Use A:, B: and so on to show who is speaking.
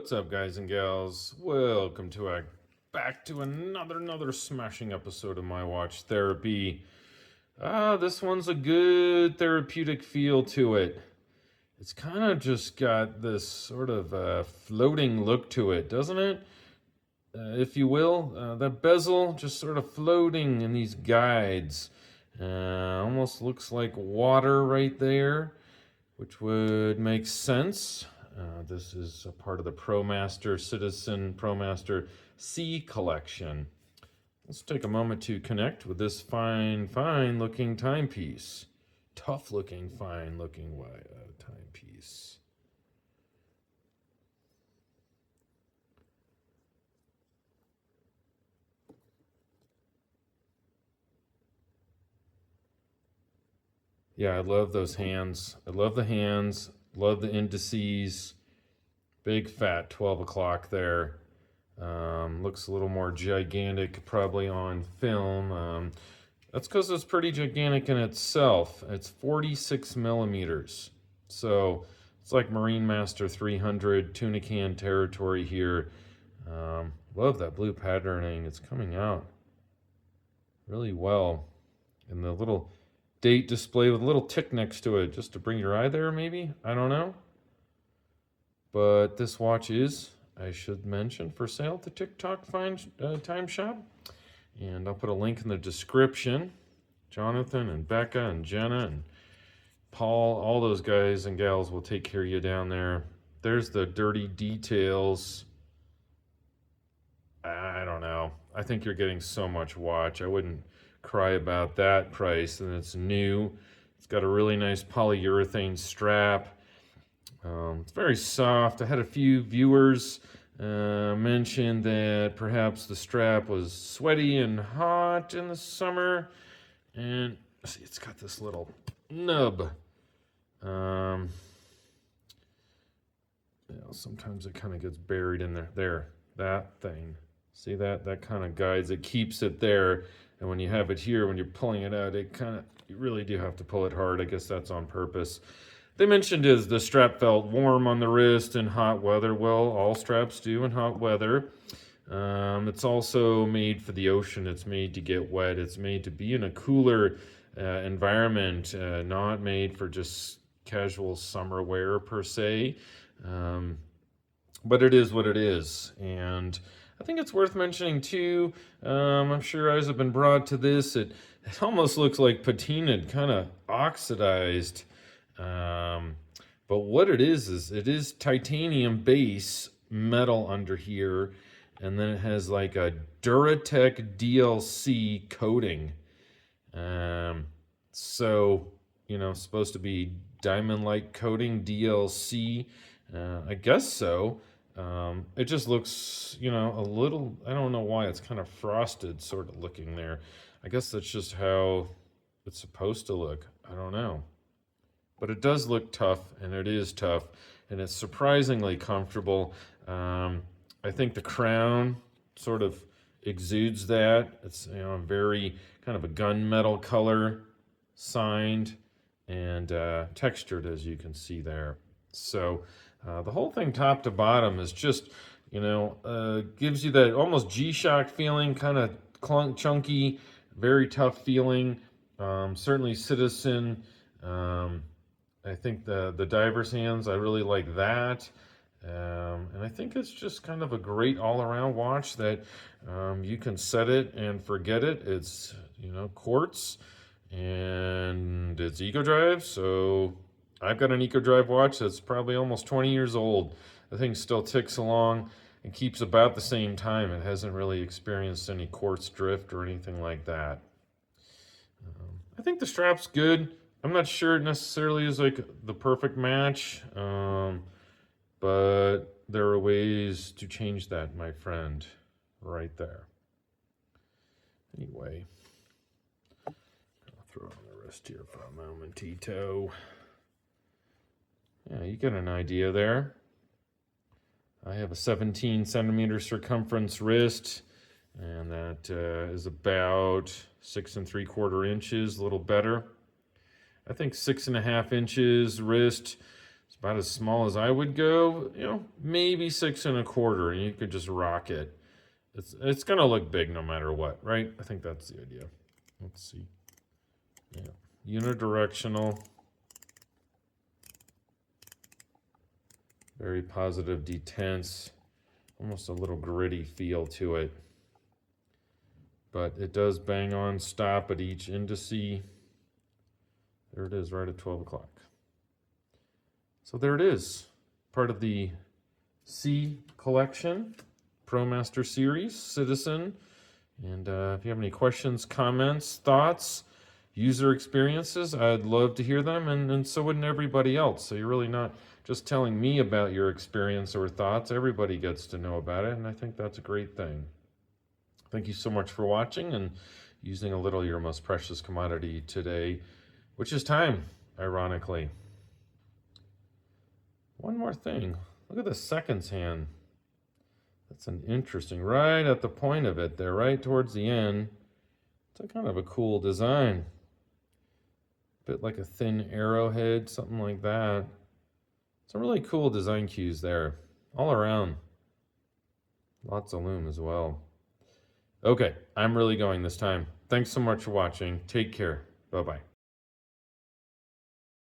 A: What's up, guys and gals? Welcome to back to another smashing episode of My Watch Therapy. This one's a good therapeutic feel to it. It's kind of just got this sort of floating look to it, doesn't it? If you will, that bezel just sort of floating in these guides. Almost looks like water right there, which would make sense. This is a part of the Promaster Citizen Promaster C collection. Let's take a moment to connect with this fine looking timepiece. Tough looking, fine looking timepiece. Yeah, I love those hands. I love the hands. Love the indices. Big fat 12 o'clock there. Looks a little more gigantic probably on film. That's because it's pretty gigantic in itself. It's 46 millimeters. So it's like Marine Master 300 tuna can territory here. Love that blue patterning. It's coming out really well. And the little date display with a little tick next to it just to bring your eye there, maybe? I don't know. But this watch is, I should mention, for sale at the TikTok Time Shop. And I'll put a link in the description. Jonathan and Becca and Jenna and Paul, all those guys and gals will take care of you down there. There's the dirty details. I don't know. I think you're getting so much watch. I wouldn't cry about that price. And it's new. It's got a really nice polyurethane strap. It's very soft. I had a few viewers mention that perhaps the strap was sweaty and hot in the summer. And see, it's got this little nub. Sometimes it kind of gets buried in there. There, that thing. See that? That kind of guides it, keeps it there. And when you have it here, when you're pulling it out, you really do have to pull it hard. I guess that's on purpose. They mentioned is the strap felt warm on the wrist in hot weather. Well, all straps do in hot weather. It's also made for the ocean. It's made to get wet. It's made to be in a cooler environment, not made for just casual summer wear per se. But it is what it is. And I think it's worth mentioning too. I'm sure eyes have been brought to this. It almost looks like patinaed, kind of oxidized. But what it is titanium base metal under here, and then it has like a Duratec DLC coating. So, supposed to be diamond-like coating DLC. I guess so. It just looks, a little, I don't know why, it's kind of frosted sort of looking there. I guess that's just how it's supposed to look. I don't know. But it does look tough, and it is tough, and it's surprisingly comfortable. I think the crown sort of exudes that. It's very kind of a gunmetal color, signed and textured, as you can see there. So the whole thing, top to bottom, is just gives you that almost G-Shock feeling, kind of chunky, very tough feeling. Certainly Citizen. I think the diver's hands, I really like that. And I think it's just kind of a great all-around watch that you can set it and forget it. It's, quartz, and it's EcoDrive. So I've got an EcoDrive watch that's probably almost 20 years old. The thing still ticks along and keeps about the same time. It hasn't really experienced any quartz drift or anything like that. I think the strap's good. I'm not sure it necessarily is like the perfect match, but there are ways to change that, my friend, right there. Anyway, I'll throw on the wrist here for a momentito. Yeah, you get an idea there. I have a 17 centimeter circumference wrist, and that is about 6 3/4 inches, a little better. I think 6.5 inches wrist is It's about as small as I would go, you know, maybe 6 1/4, and you could just rock it. It's gonna look big no matter what, right? I think that's the idea. Let's see. Yeah, unidirectional, very positive detense, almost a little gritty feel to it. But it does bang on stop at each indice. There it is, right at 12 o'clock. So there it is, part of the C collection, Promaster series, Citizen. And if you have any questions, comments, thoughts, user experiences, I'd love to hear them, and so wouldn't everybody else. So you're really not just telling me about your experience or thoughts. Everybody gets to know about it, and I think that's a great thing. Thank you so much for watching and using a little of your most precious commodity today, which is time, ironically. One more thing. Look at the seconds hand. That's an interesting, right at the point of it there, right towards the end. It's a kind of a cool design. A bit like a thin arrowhead, something like that. Some really cool design cues there, all around. Lots of loom as well. Okay, I'm really going this time. Thanks so much for watching. Take care. Bye-bye.